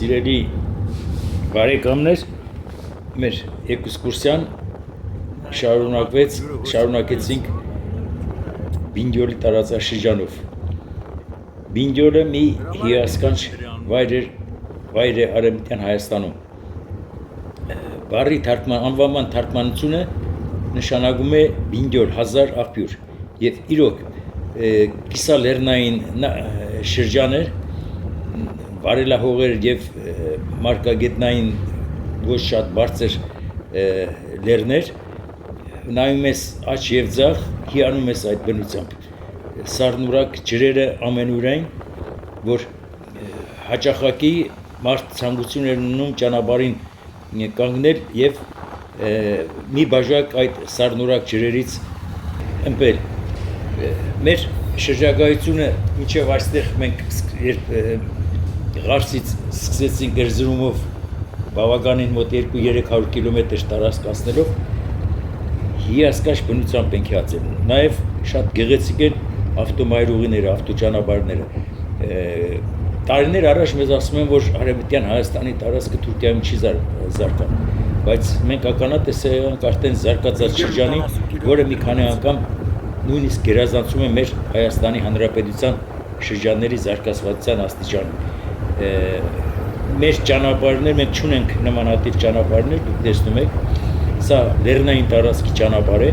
Սիրելի բարեկամներ, մեր էքսկուրսիան շարունակեցինք Բինդյոլի տարածաշրջանով։ Բինդյոլը մի հիասքանչ վայր է Արևմտյան Հայաստանում։ Բառի անվանման թարգմանությունը նշանակում է Բինդյոլ, հազար աղբյուր, եւ իրոք կիսալեռնային շրջան էր, վարելահողեր եւ մարգագետնային ոչ շատ բարձր լեռներ, նայում ես աջ եւ ձախ, հիանում ես այդ բնությամբ։ Սառնուրակ ջրերը ամենուրայն, որ հաճախակի մարդ ցանկություն էր ունում ճանապարհին կանգնել եւ մի բաժակ այդ սառնուրակ ջրերից ըմպել։ Մեր շրջագայությունը մինչև այստեղ մենք Ղարսից սկսեցինք Էրզրումով բավականին մոտ 200-300 կիլոմետր տարածք անցնելով հիասքանչ բնությամբ ենք հիացել։ Նաև շատ գեղեցիկ են ավտոմայրուղիները, ավտոճանապարհները։ Տարիներ առաջ մեզ ասում են, որ Արևմտյան Հայաստանի տարածքը Թուրքիայում չի զարգանում, բայց մենք ականատես ենք արդեն զարգացած շրջանի, որը մի քանի անգամ նույնիսկ գերազանցում է մեր Հայաստանի Հանրապետության շրջանների զարգացվածության աստիճանը։ Մեր ճանապարհներ, մենք չունենք նմանատիպ ճանապարհներ, դուք տեսնում եք, սա լեռնային տարածքի ճանապարհ է։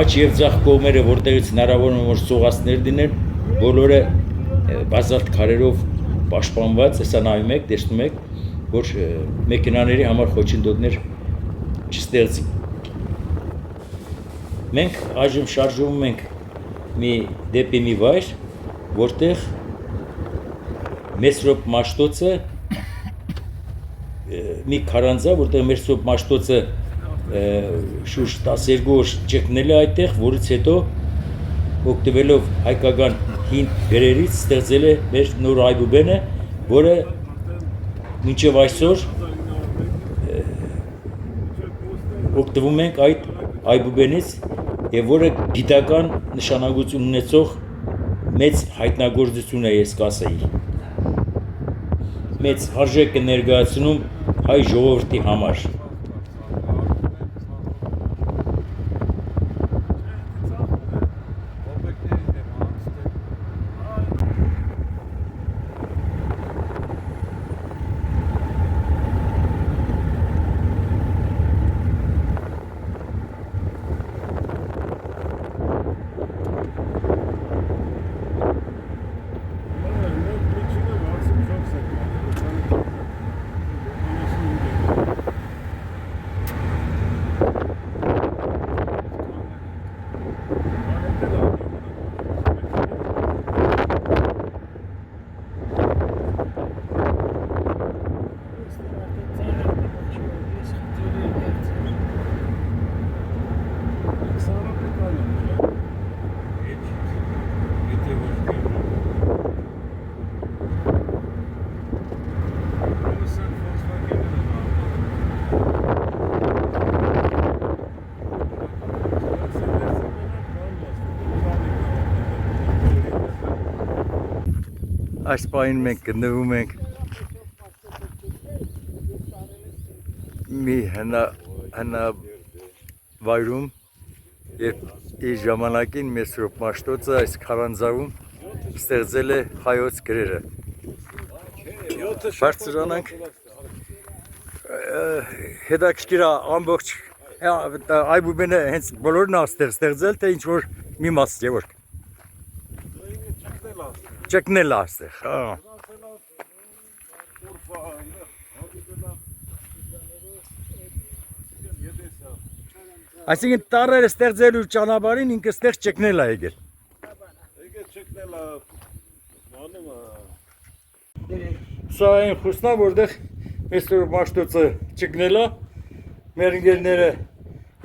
Աջ եւ ձախ կողմերը, որտեղից հնարավոր է որ սողացներ դինեն, բոլորը բազալտ քարերով պաշտպանված, հեսա նայում եք, տեսնում եք, որ մեքենաների համար խոչընդոտներ չստեղծի։ Մենք այժմ շարժվում ենք դեպի մի վայր, որտեղ Մեսրոպ Մաշտոցը մի քարանձա, որտեղ Մեսրոպ Մաշտոցը շուրջ 12 օր ճգնել է այդտեղ, որից հետո օգտվելով հայկական հին գրերից ստեղծել է մեր նոր այբուբենը, որը մինչև այսօր օգտվում ենք այդ այբուբենից եւ որը գիտական նշանակություն ունեցող մեծ հայտնագործություն է, ես կասեի։ Մեծ արժեք է ներկայացնում հայ ժողովրդի համար։ Այս պահին մենք գտնվում ենք մի հնավայրում, երբ իր ժամանակին Մեսրոպ Մաշտոցը այս քարանձավում ստեղծել է հայոց գրերը։ Բարձրանանք, հետաքրքիր է ամբողջ այբուբենը հենց բոլորն է ստեղծել, թե ինչ որ մի մաս է որ ճկնել աստեղ, այսինքն տարրերը ստեղծելու ճանապարհին ինքը ստեղ ճկնել է եկել։ Սա այն խուսնա, որտեղ Մեսրոպ Մաշտոցը ճկնել է, մեր ընկերները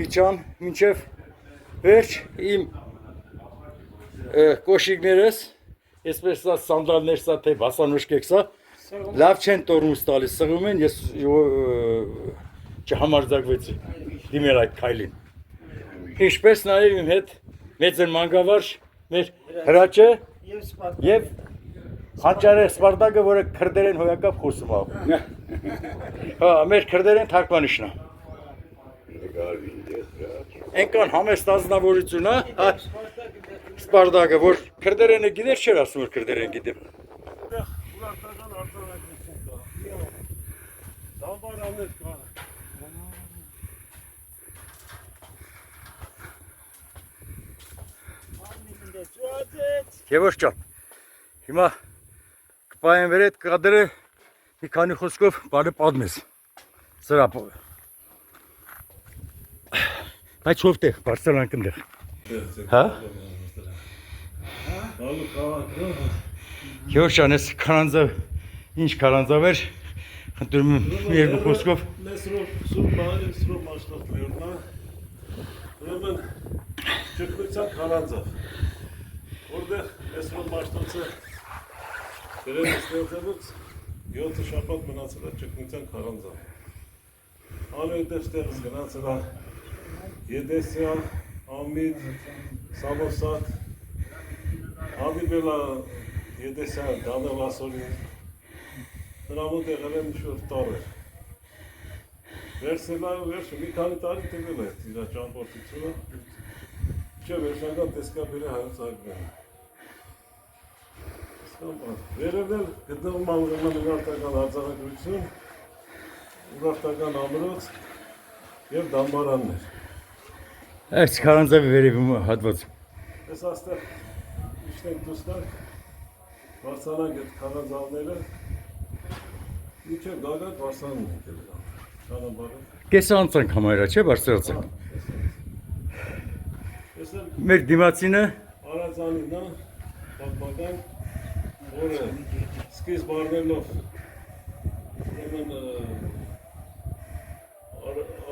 իջան մինչև վերջ իմ կոշիկներս, Այսպես սա սանդալներ սա թե բասանուշկեք սա լավ չեն տորմուս տալիս, սղում են, ես չհամարձակվեցի դիմել այդ քայլին։ Ինչպես նաև իմ հետ մեծ մանկավարժ մեր հրաչը եւ Խանջարե Սպարտակը, որը քրդերեն հոյակապ խոսում է։ Հա, մեր քրդերեն թարգմանիչն է։ Այնքան համեստ ազնվորություն է, Սպարտակը, որ քրդերենը գիտեր, չէր ասում, որ քրդերեն գիտեմ։ Եվոշ ջան, հիմա կպայեն վեր այդ կադրը մի քանի խոսքով բարի պատմես սրապով։ Բայց ովտեղ, Բարսելան կնդեղ։ Հա? Եվոշ ջան, ես քարանձավ, ինչ քարանձավ էր, խնդրում եմ մի երկու խոսքով։ Սուրբ մաշտոտ լերնա, ուրեմն ճկնության քարանձավ, որտեղ այսօր մաշտոցը դրել ստեղծելուց 7 շաբաթ մնացել է ճկնության քարանձավ։ Անուետև ստեղծ գնացել է Եդեսիա, Ամիդ, Սամոսատ, հանդիպել է Եդեսիա Դանել Ասորին, նրա մոտ եղել եմ ինչ-որ տարեր։ Վերցել է վերջը մի քանի տարի տևել է իր ճամփորդությունը, չէ վերջնական տեսքաբերի հայոց արգմեն։ Վերևել գտնվում է ուրեմն Urարտական արձանագրություն, Urարտական ամրոց և դամբարաններ։ Այս քարանձավի վերևում հատված։ Ես աստեղ իշտենք դուսնանք, վարսանանք այդ քարանձավները, մինչև գագակ վարսանն ենք էլ ճանապարհը։ Կեսը անցանք համարյա, չէ, Բարսելացանք։ Մեր դիմացինը Արածանին է, պատմական, որը սկիզբ առնելով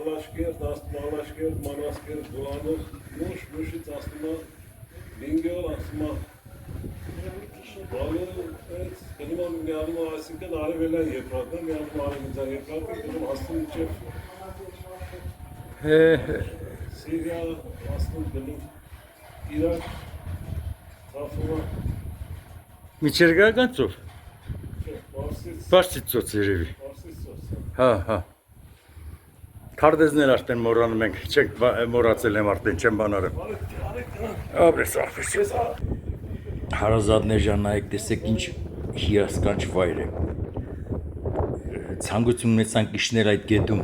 Ալաշկերտ, Ալաշկերտ, Մանասկերտ, Գորանով, մուշից ասում է Լինգյոր, ասում է Բալը, գնում է միանում է, այսինքն արևելյան եփրատն է, միանում է արևելյան եփրատը, գնում հասնում մինչև Սիրիա, հասնում գնում Իրաք, Թաֆումը միջերգական ծով։ Պարսից ծոց երևի։ Հա, հա։ Քարդեզներ արդեն մոռանում ենք, չենք մոռացել եմ արդեն, չեմ բանարը։ Ապրես, ապրես։ Հարազատներ ջան, նայեք, տեսեք ինչ հիասքանչ վայր է։ Ցանկություն ունեցանք իջնել այդ գետում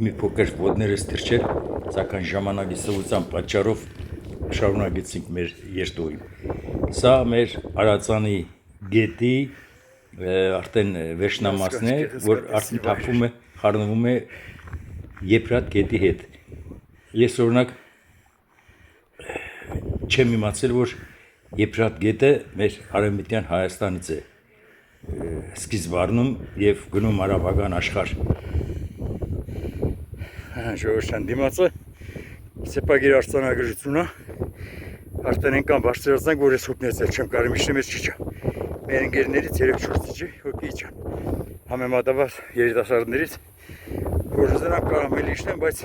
մի փոքր ոտներս թրջել, սակայն ժամանակի սովության պատճառով շարունակեցինք մեր երթուղին։ Սա մեր Արածանի գետի արդեն վերջնամասն է, որ արդեն թափվում է, խառնվում է Եփրատ գետի հետ։ Ես օրինակ չեմ իմացել, որ Եփրատ գետը մեր արևմտյան Հայաստանից է սկիզբ առնում եւ գնում արաբական աշխարհ։ Ժողովրդյան դիմացը սեպագիր արձանագրությունը արդեն այնքան բարձրացանք, որ ես հոգնեցել չեմ կարում իջնեմ, ես չիջա։ Մեր ընկերներից 3-4-ի հոգի իջան։ Համեմատաբար երիտասարդներից, որ զրանք կարամ էլ իջնեմ, բայց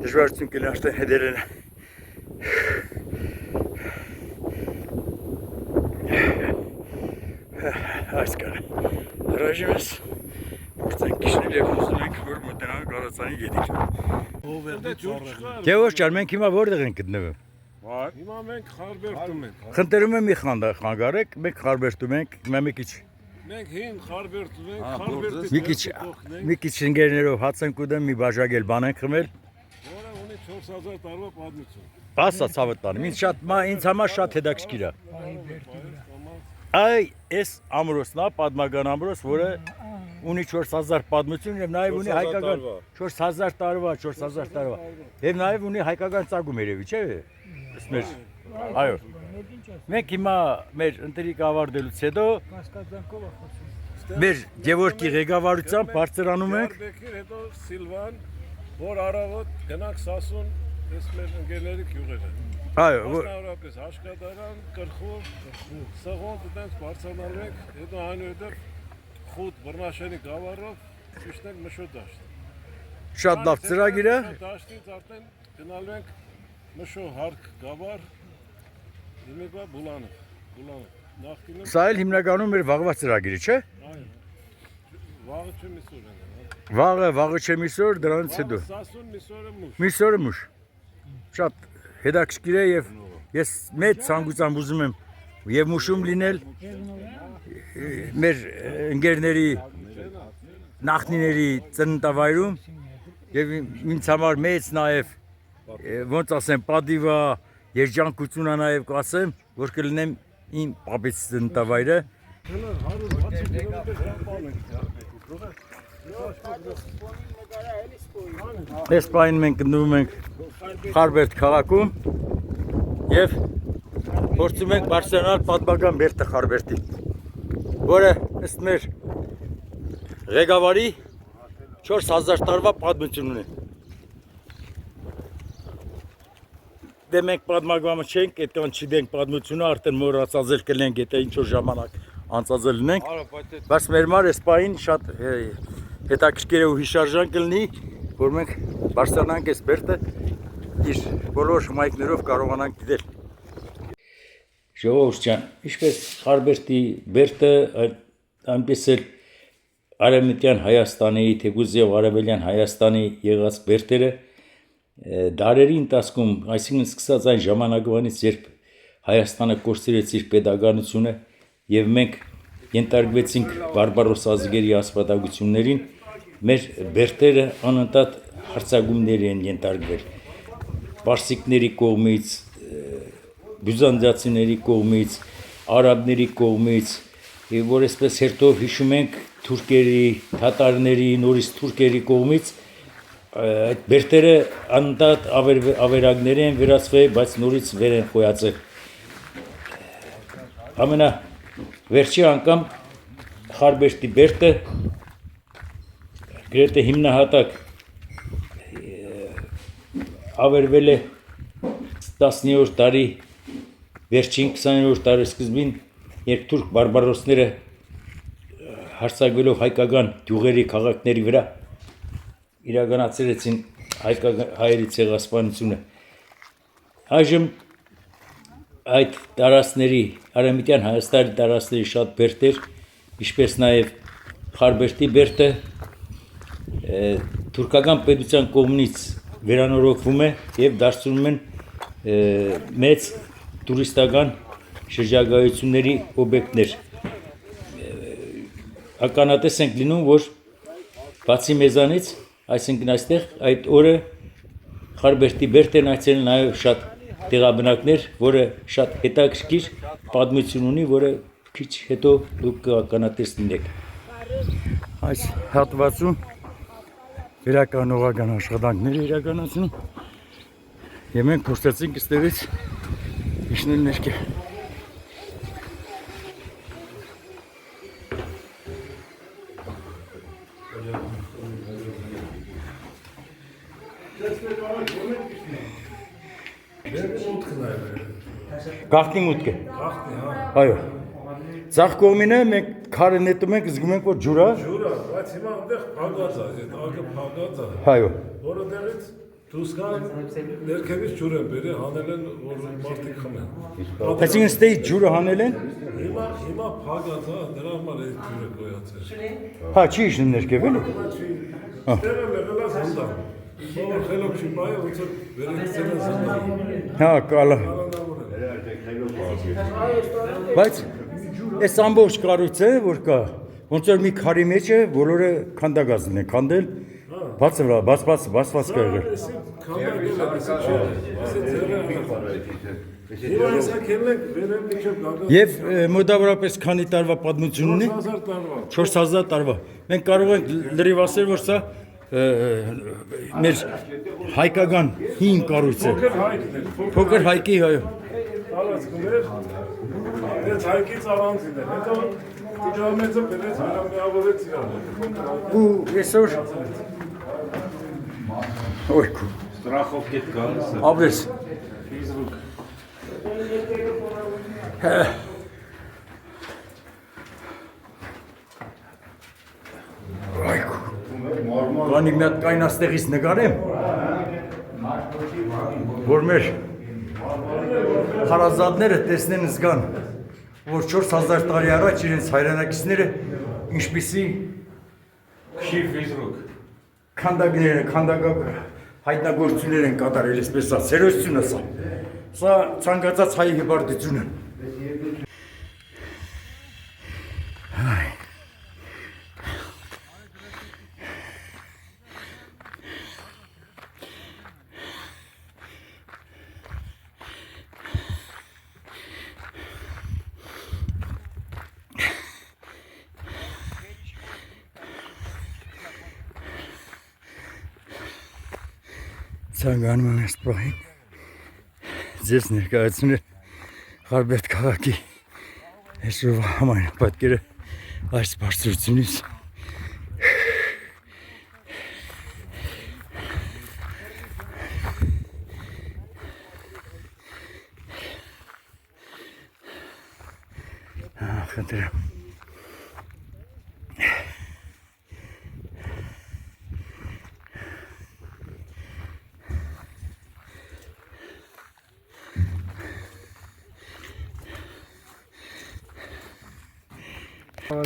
դժվարություն կլինի արդեն հետերել են։ Այս կար։ Հրաժիմ ես, որտենք իջնել և ուզում ենք, որ մտնանք Արածանի գետին։ Գևորգ ջան, մենք հիմա որտեղ ենք գտնվում։ Հիմա մենք Խարբերդում ենք։ Խնդրում եմ մի խանգարեք, մենք Խարբերդում ենք, մի քիչ։ Մենք հին Խարբերդում ենք, Խարբերդից մի քիչ ընկերներով հաց ենք ուտում, մի բաժակ էլ բան ենք խմել։ Որը ունի 4000 տարվա պատմություն։ Ասա ցավը տան, ինձ համար շատ հետաքրքիր է։ Այ այս ամրոցն է, պատմական ամրոց, որը ունի 4000 պատմություն եւ նաեւ ունի հայկական 4000 տարվա եւ նաեւ ունի հայկական ծագում երևի, չէ՞։ Մեր այո։ Մենք հիմա մեր ընտրիկ ավարտելուց հետո մեր Գևորգի ղեկավարությամբ բարձրանում ենք։ Հետո Սիլվան, որ առավոտ գնանք Սասուն, այս մեր ընկերների գյուղերը։ Այո, Մասնավորապես Հաշկադարան, Կրխուր, Սղոտ, այդպես բարձրանալու ենք, հետո այնուհետև Խուտ Բռնաշենի գավառով իջնենք Մշո դաշտ։ շատ լավ ծրագիր է։ Դաշտից արդեն գնալու ենք Մշո հարկ գավառ, հիմիկվա Բուլանով։ նախկինում Սա էլ հիմնականում մեր վաղվա ծրագիրը, չէ։ այո։ Վաղը չէ միսոր են։ Վաղը չէ միսոր, դրանից հետո։ Սասուն միսորը մուշ։ Միսորը մուշ։ Շատ հետաքրքիր է եւ ես մեծ ցանկությամբ ուզում եմ եւ մուշում լինել մեր ընկերների նախնիների ծննդավայրում եւ ինձ համար մեծ նաեւ ոնց ասեմ պատիվա երջանկություն է նաեւ կասեմ որ կլինեմ իմ պապից ծննդավայրը Այս պահին մենք գտնվում ենք Խարբերդ քաղաքում եւ փորձում ենք բարձրանալ պատմական Բերտը Խարբերդի, որը ըստ մեր ղեկավարի 4000 տարվա պատմություն ունի։ Դե մենք պատմագամը չենք, այդքան չգիտենք պատմությունը, արդեն մոռացած կլինենք, եթե ինչ-որ ժամանակ անցած լինենք, բայց մեր համար այս պահին շատ հետաքրքիր ու հիշարժան կլինի, որ մենք բարձրանանք այս Բերտը իր բոլոր հմայքներով կարողանանք դիտել։ Ժողովուրդ ջան, ինչպես Խարբերդի Բերտը, այնպես էլ Արևմտյան Հայաստանի, թեկուզ եւ Արևելյան Հայաստանի եղած Բերտերը դարերի ընթացքում, այսինքն սկսած այն ժամանակվանից, երբ Հայաստանը կորցրեց իր պետականությունը եւ մենք ենթարկվեցինք բարբարոս ազգերի ասպատակություններին, մեր Բերտերը անընդհատ հարձակումների են ենթարկվել պարսիկների կողմից, բյուզանդացիների կողմից, արաբների կողմից, եւ որ այսպես հերթով հիշում ենք թուրքերի, թաթարների, նորից թուրքերի կողմից այդ Բերտերը անընդհատ ավերակներ են վերածվել, բայց նորից վեր են խոյացել։ Ամենավերջի անգամ Խարբերդի Բերտը գրեթե հիմնահատակ ավերվել է 19-րդ դարի վերջին 20-րդ դարի սկզբին, երբ թուրք բարբարոսները հարձակվելով հայկական գյուղերի քաղաքների վրա իրականացրեցին հայերի ցեղասպանությունը։ Այժմ այդ տարածքների Արևմտյան Հայաստանի տարածքների շատ Բերտեր, ինչպես նաև Խարբերդի Բերտը թուրքական պետության կողմից վերանորոգվում է եւ դարձնում են մեծ տուրիստական շրջագայությունների օբյեկտներ։ Ականատես ենք լինում, որ բացի մեզանից, այսինքն այստեղ այդ օրը Խարբերդի Բերտեն այցելել նաև շատ տեղաբնակներ, որը շատ հետաքրքիր պատմություն ունի, որը քիչ հետո դուք կականատես լինեք։ Այս հատվածում վերականգնողական աշխատանքներ իրականացնում եւ մենք փորձեցինք այստեղից իջնել ներքև։ Գաղտնի մուտք է։ Գաղտնի, հա։ Այո։ Ձախ կողմինը մենք քարը նետում ենք, զգում ենք որ ջուր է։ Ջուրը, բայց հիմա այնտեղ փագած է, այդ ակը փագած է։ Այո։ Որը դերից դուրս գան ներքևից ջուր են բերել, հանել են, որ մարդիկ խմեն։ Այսինքն ստեյ ջուրը հանել են։ Հիմա փագած է, դրա համար այդ ջուրը գոյացել։ Հա, չի իջնում ներքև էլի։ Ստերը մեղելած հանդա։ Որ խելոք չի բայ, ոնց որ վերեցել են զնդան։ Հա, կալա։ Բայց այս ամբողջ կառույցը որ կա, ոնց որ մի քարի մեջ է, բոլորը քանդակազն են քանդել, բաց կա եղել։ Եվ մոտավորապես քանի տարվա պատմություն ունի։ 4000 տարվա։ Մենք կարող ենք լրիվ ասել, որ սա մեր հայկական հին կառույց է։ Փոքր հայկի, այո։ Այդ հայկից առանցին է, հետո իջամեծը բերեց վերամիավորեց իրան։ Ու այսօր Օրքու Ստրախով գետ գալիս է։ Աբրես Այքու Բանի մի հատ կայն աստեղից նկարեմ որ մեր հարազատները տեսնեն զգան որ 4000 տարի առաջ իրենց հայրենակիցները ինչպիսի քանդակ հայտնագործություններ են կատարել, այսպես ասած, սերոսությունը սա։ Սա ցանկացած հայ հպարտություն է։ Ցանկանում եմ այս պահին ձեզ ներկայացնել Խարբերդ քաղաքի այսօրվա համայնապատկերը այս բարձրությունից։ Խնդրեմ։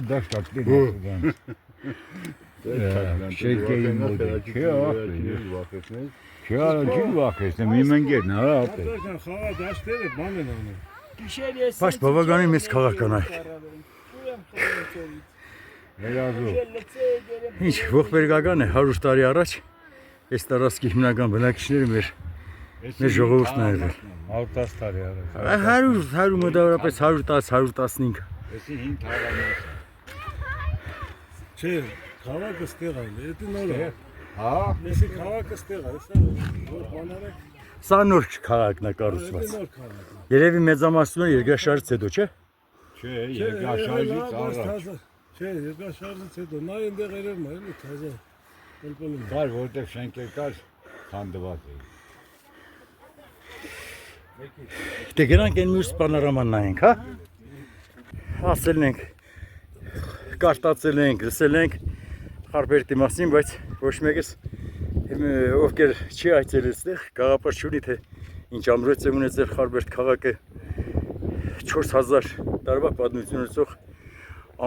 Դաշտ ակտիվ շեյքերի մոդը չի վախեցնեմ, իմ ընկերն է, Ատական խաղա դաշտերը բան են անում։ Բայց բավականին մեծ քաղաքական է։ Ինչ ողբերգական է 100 տարի առաջ այս տարածքի հիմնական բնակիչները մեր ժողովուրդն է եղել։ 110 տարի առաջ 100 մոտավորապես 110, 115։ Էսի 5 թաղամաս Չէ, քաղաքը ստեղ է, դա նոր է։ հա Էսի քաղաքը ստեղ է, հեսա որ բանարեք, Սա նոր քաղաքն է կառուցված։ նոր քաղաք է։ Երևի մեծամասնությունը երկրաշարժից հետո, չէ։ չէ երկաշարժից առաջ Չէ, երկրաշարժից հետո նա այնտեղ երևում է, էլի թազա։ Պլպլում։ կար որտեղ շենքեր կար քանդված էին Դե գնանք այն մյուս պանորաման նայենք, հա։ Ասել ենք, կարտացել ենք, լսել ենք Խարբերդի մասին, բայց ոչ մեկս ովքեր չի այցելել այստեղ, գաղափար չունի, թե ինչ ամրոց է ունեցել Խարբերդ քաղաքը 4000 տարվա պատմություն ունեցող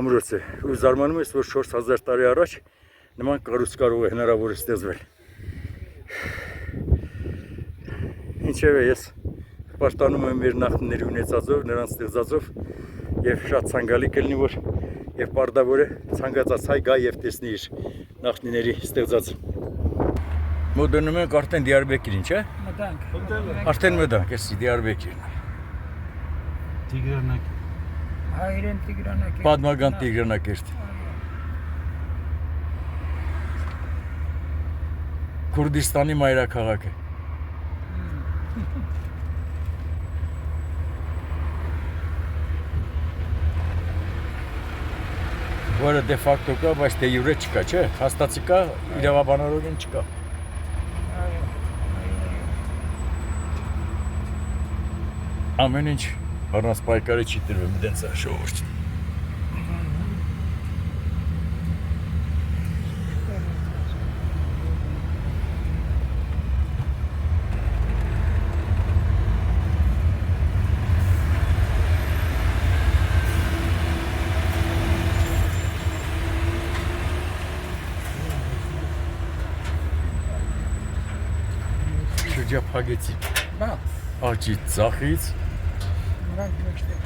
ամրոց է։ Ու զարմանում ես, որ 4000 տարի առաջ նման կառույց կարող է հնարավոր ստեղծվել։ Ինչևէ, ես պաշտպանում եմ մեր նախնիների ունեցածով, նրանց ստեղծածով եւ շատ ցանկալի կլինի, որ եւ պարտավոր է ցանկացած հայ գա եւ տեսնի իր նախնիների ստեղծածը։ Մոդնում ենք արդեն Դիարբեկիրին, չէ՞։ Մտանք։ Արդեն մտանք, էսի Դիարբեկիրն։ Տիգրանակի։ Հայերեն Տիգրանակի։ Պատմական Տիգրանակերտ։ Քուրդիստանի մայրաքաղաքը։ Որը դե ֆակտո կա, բայց դե յուրե չկա, չէ՞։ Հաստատի կա, իրավաբանորեն չկա։ Ամեն ինչ առանց պայքարի չի տրվում դենց ժողովուրդ։ Շրջափակեցի Բա, աճից ծախից, նրանք մեջտեղ։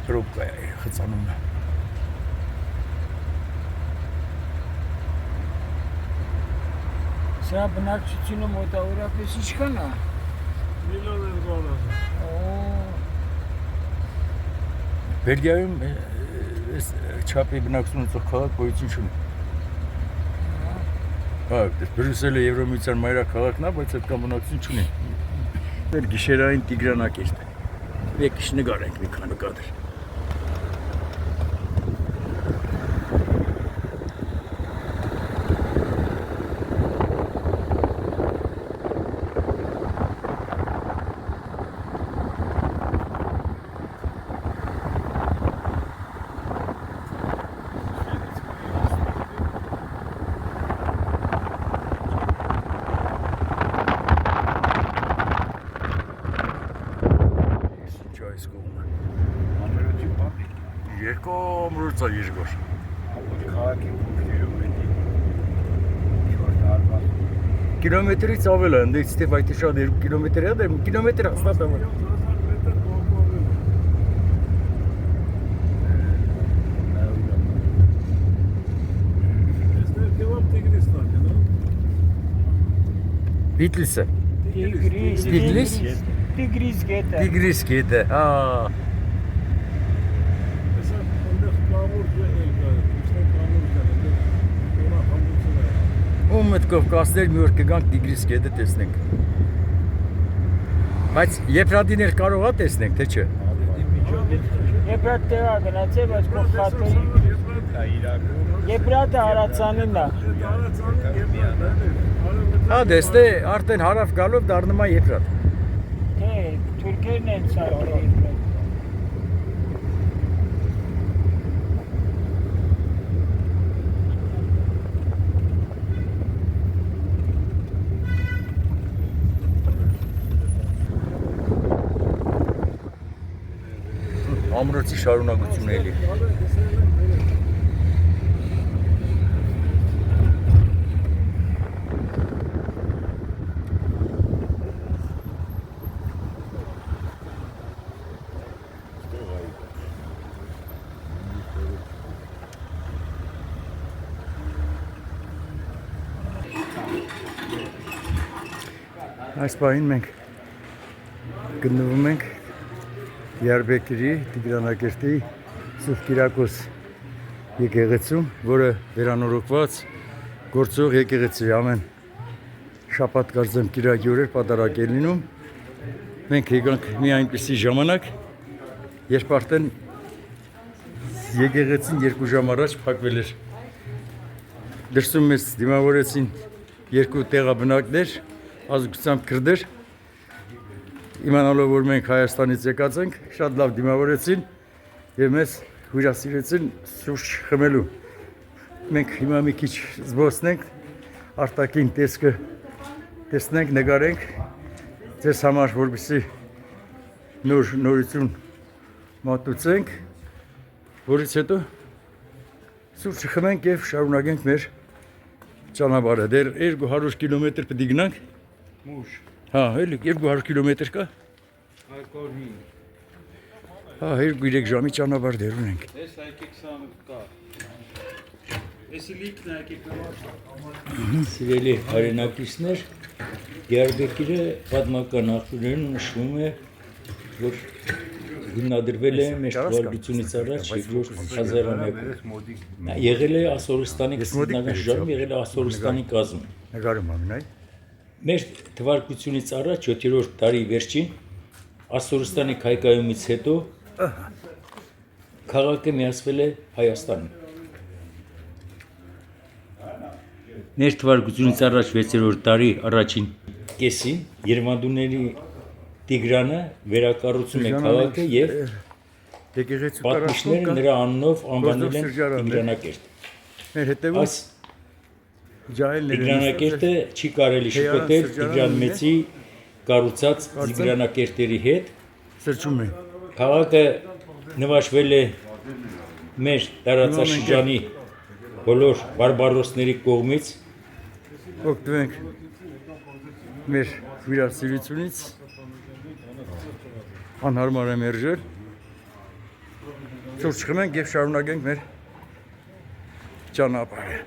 պրոբկա է խցանում է։ Սա բնակչությունը մոտավորապես ինչքան է։ Միլիոն են գալով։ Բելգիայում այս չափի բնակչություն ունեցող քաղաք գոյություն չունի։ Հա, Բրյուսելը Եվրոմիության մայրաքաղաքն է, բայց այդքան բնակչություն չունի։ Մեր գիշերային Տիգրանակերտ է։ Եկեք նկարենք մի քանի կադր։ Այս կողմը։ Երկու ամրոցա երկու։ Քաղաքի կիլոմետրի։ Շորտ արված։ Կիլոմետրից ավել է, ընդից ստեվ այդ շատ 2 կիլոմետր է, կիլոմետր հաստատ ավել։ 7000 մետր։ Բիթլիսը։ Տիգրիս, Տիգրիս։ Տիգրիս գետը։ Տիգրիս գետը, հա։ Հեսա այնտեղ կամուրջ է ելկա, իստե կամուրջ է, այնտեղ խամուրջը է։ Ու մտքով կասներ մի օր կգանք Տիգրիս գետը տեսնենք։ Բայց Եփրատիներ կարող է տեսնենք, թե չէ։ Եփրատ տեղա գնացել, բայց փոխատեի։ Եփրատը հարացանին է։ Հա, դեստե արդեն հարավ գալով դառնում է Եփրատ։ Թե թուրքերն են սարքել Եփրատ։ Ամրոցի շարունակությունն էլի։ Այս պահին մենք գտնվում ենք Դիարբեկիրի Տիգրանակերտի Սուրբ Կիրակոս եկեղեցում, որը վերանորոգված գործող եկեղեցի է, ամեն շաբաթ կարծեմ կիրակի օրեր պատարակ է լինում։ Մենք եկանք մի այնպիսի ժամանակ, երբ արդեն եկեղեցին 2 ժամ առաջ փակվել էր։ Դրսում մեզ դիմավորեցին 2 տեղաբնակներ, ազգությամբ քրդեր, իմանալով որ մենք Հայաստանից եկած ենք, շատ լավ դիմավորեցին եւ մեզ հյուրասիրեցին սուրճ խմելու։ Մենք հիմա մի քիչ զբոսնենք, արտաքին տեսքը տեսնենք, նկարենք ձեզ համար, որպեսզի նորություն մատուցենք, որից հետո սուրճ խմենք եւ շարունակենք մեր ճանապարհը։ Դեռ 200 կիլոմետր պետք է գնանք։ Մուշ։ Հա, էլի 200 կիլոմետր կա։ Արկորնի։ Հա, 2-3 ժամի ճանապարհ դեռ ունենք։ Էս եկեք սամ կա։ Էսի լիքն եկեք Սիրելի հայրենակիցներ, Դիարբեկիրը պատմական աղբյուրներում նշվում է, որ հիմնադրվել է մեր թվալությունից առաջ 1000-ում։ Եղել է Ասորստանի կստնական շրջանում, եղել է Ասորստանի կազմում։ Նկարում ամեն այ։ Մեր թվարկությունից առաջ 7-րդ դարի վերջին Ասորստանի քայքայումից հետո քաղաքը միացվել է Հայաստանին։ Մեր թվարկությունից առաջ 6-րդ դարի առաջին կեսին Երևանդուների Տիգրանը վերակառուցում է քաղաքը եւ եկեղեցու պատմիչները նրա անունով անվանել են Տիգրանակերտ։ Մեր հետևում Այս ջահելները Տիգրանակերտը չի կարելի շփոթել Տիգրան Մեծի կառուցած Տիգրանակերտերի հետ։ սրճում է։ Քաղաքը նվաշվել է մեր տարածաշրջանի բոլոր բարբարոսների կողմից։ Օգտվենք մեր հյուրասիրությունից, անհարմար է մերժել, սուրճ խմենք և շարունակենք մեր ճանապարհը։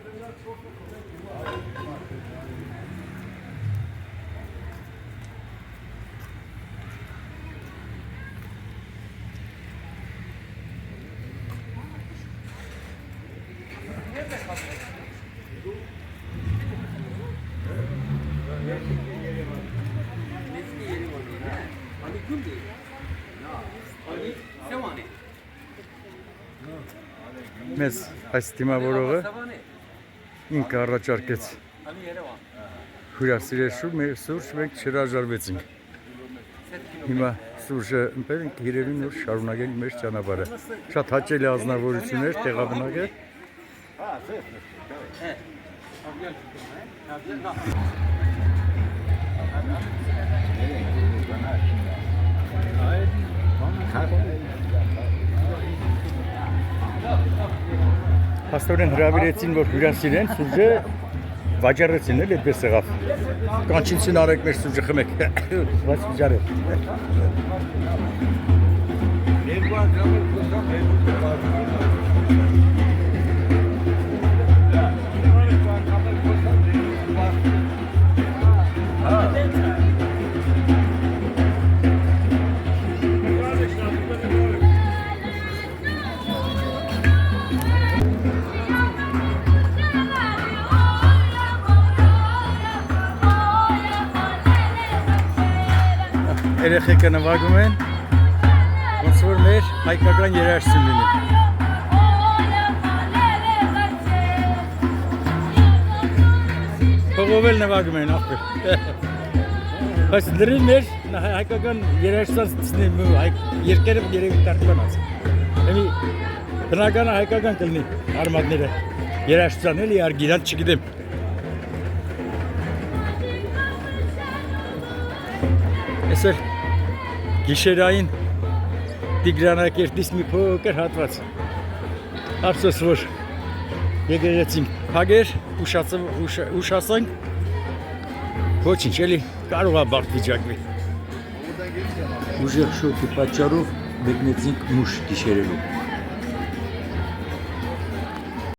Մեզ այս դիմավորողը ինքը առաջարկեց հյուրասիրել մեր սուրճ, մենք չհրաժարվեցինք։ Հիմա սուրճը ընկերենք, երևի նոր շարունակենք մեր ճանապարհը։ Շատ հաճելի ազնվորություններ, տեղաբնակ է։ Հաստորեն հրավիրեցին, որ հյուրասիրեն, սուրճը վաճառեցին էլ այդպես եղավ։ Կանչինցին արեք մեր սուրճը խմեք, բայց վճարել։ Երեխեքը նվագում են, ոնց որ մեր հայկական երաժշտություն լինի։ Փողով էլ նվագում են ախպեր։ Բայց դրին մեր հայկական երաժշտության երկերը երևի տարտանած։ Էմի բնականը հայկական կլինի արմատները երաժշտության էլի արգիրանտ չգիտեմ։ Ես էլ գիշերային Տիգրանակերտից մի փոքր հատված։ Ափսոս որ եկեղեցին փագեր, ուշացանք, ոչինչ էլի կարող է բարդ վիճակվի։ Ուժեղ շոկի պատճառով մեկնեցինք մուշ գիշերելու։